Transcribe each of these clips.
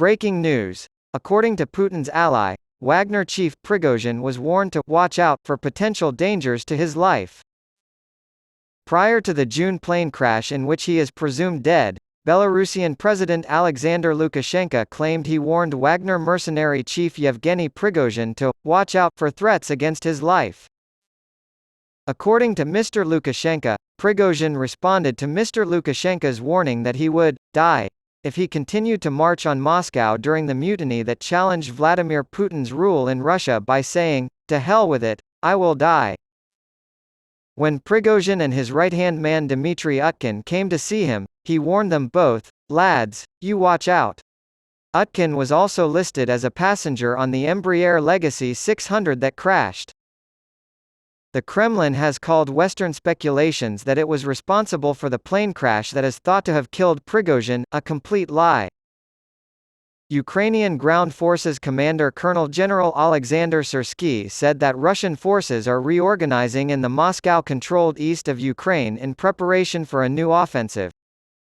Breaking news. According to Putin's ally, Wagner chief Prigozhin was warned to watch out for potential dangers to his life. Prior to the June plane crash in which he is presumed dead, Belarusian President Alexander Lukashenko claimed he warned Wagner mercenary chief Yevgeny Prigozhin to watch out for threats against his life. According to Mr. Lukashenko, Prigozhin responded to Mr. Lukashenko's warning that he would die if he continued to march on Moscow during the mutiny that challenged Vladimir Putin's rule in Russia by saying, "To hell with it, I will die." When Prigozhin and his right-hand man Dmitry Utkin came to see him, he warned them both, "Lads, you watch out." Utkin was also listed as a passenger on the Embraer Legacy 600 that crashed. The Kremlin has called Western speculations that it was responsible for the plane crash that is thought to have killed Prigozhin a complete lie. Ukrainian Ground Forces Commander Colonel General Alexander Syrsky said that Russian forces are reorganizing in the Moscow-controlled east of Ukraine in preparation for a new offensive.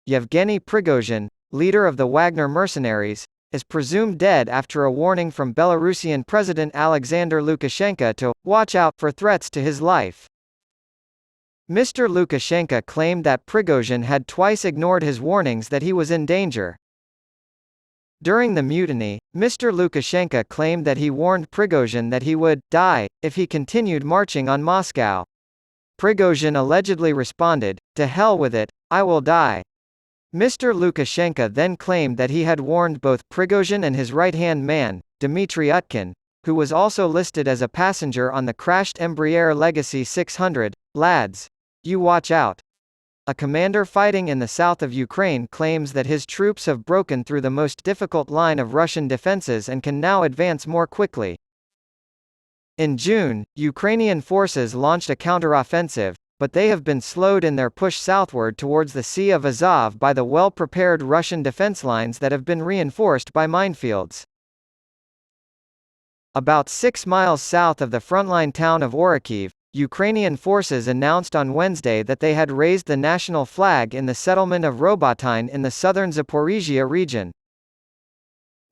Yevgeny Prigozhin, leader of the Wagner mercenaries, is presumed dead after a warning from Belarusian President Alexander Lukashenko to watch out for threats to his life. Mr. Lukashenko claimed that Prigozhin had twice ignored his warnings that he was in danger. During the mutiny, Mr. Lukashenko claimed that he warned Prigozhin that he would die if he continued marching on Moscow. Prigozhin allegedly responded, "To hell with it, I will die." Mr. Lukashenko then claimed that he had warned both Prigozhin and his right-hand man, Dmitry Utkin, who was also listed as a passenger on the crashed Embraer Legacy 600, "Lads, you watch out." A commander fighting in the south of Ukraine claims that his troops have broken through the most difficult line of Russian defenses and can now advance more quickly. In June, Ukrainian forces launched a counteroffensive, but they have been slowed in their push southward towards the Sea of Azov by the well-prepared Russian defense lines that have been reinforced by minefields. About 6 miles south of the frontline town of Orikhiv, Ukrainian forces announced on Wednesday that they had raised the national flag in the settlement of Robotyne in the southern Zaporizhia region.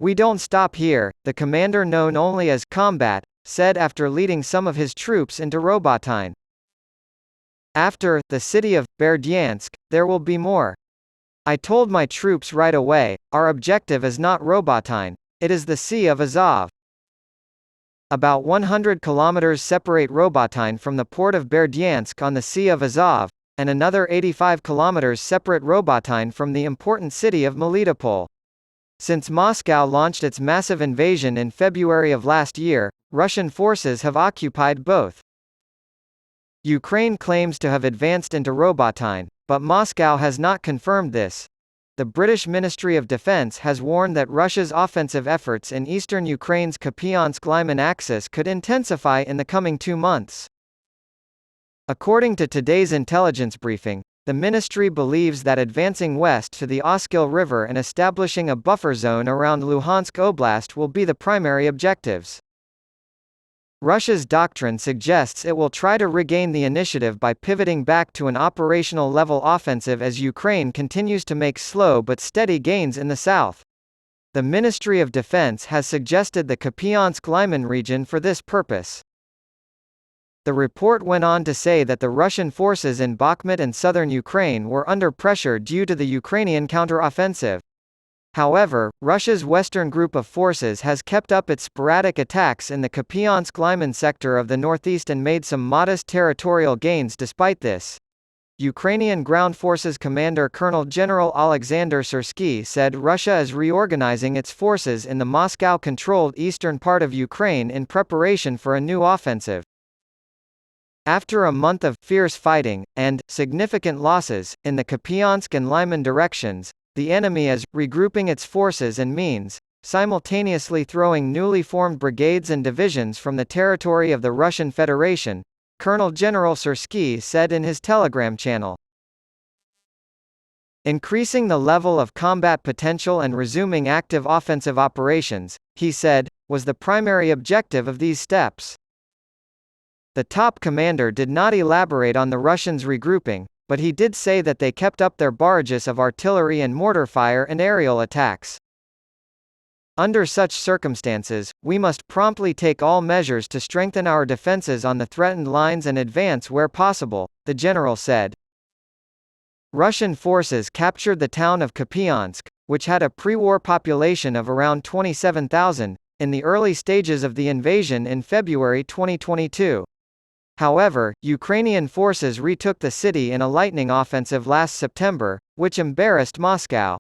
"We don't stop here," the commander known only as Combat, said after leading some of his troops into Robotyne. "After the city of Berdyansk, there will be more. I told my troops right away, our objective is not Robotyne, it is the Sea of Azov." About 100 kilometers separate Robotyne from the port of Berdyansk on the Sea of Azov, and another 85 kilometers separate Robotyne from the important city of Melitopol. Since Moscow launched its massive invasion in February of last year, Russian forces have occupied both. Ukraine claims to have advanced into Robotyne, but Moscow has not confirmed this. The British Ministry of Defence has warned that Russia's offensive efforts in eastern Ukraine's Kupiansk-Lyman axis could intensify in the coming 2 months. According to today's intelligence briefing, the ministry believes that advancing west to the Oskil River and establishing a buffer zone around Luhansk Oblast will be the primary objectives. Russia's doctrine suggests it will try to regain the initiative by pivoting back to an operational-level offensive as Ukraine continues to make slow but steady gains in the south. The Ministry of Defense has suggested the Kupiansk-Lyman region for this purpose. The report went on to say that the Russian forces in Bakhmut and southern Ukraine were under pressure due to the Ukrainian counteroffensive. However, Russia's western group of forces has kept up its sporadic attacks in the Kupiansk-Lyman sector of the northeast and made some modest territorial gains despite this. Ukrainian Ground Forces Commander Colonel General Alexander Syrsky said Russia is reorganizing its forces in the Moscow-controlled eastern part of Ukraine in preparation for a new offensive. After a month of fierce fighting, and significant losses, in the Kupiansk and Lyman directions, the enemy is regrouping its forces and means, simultaneously throwing newly formed brigades and divisions from the territory of the Russian Federation, Colonel General Syrsky said in his Telegram channel. Increasing the level of combat potential and resuming active offensive operations, he said, was the primary objective of these steps. The top commander did not elaborate on the Russians' regrouping, but he did say that they kept up their barrages of artillery and mortar fire and aerial attacks. Under such circumstances, we must promptly take all measures to strengthen our defenses on the threatened lines and advance where possible, the general said. Russian forces captured the town of Kupiansk, which had a pre-war population of around 27,000, in the early stages of the invasion in February 2022. However, Ukrainian forces retook the city in a lightning offensive last September, which embarrassed Moscow.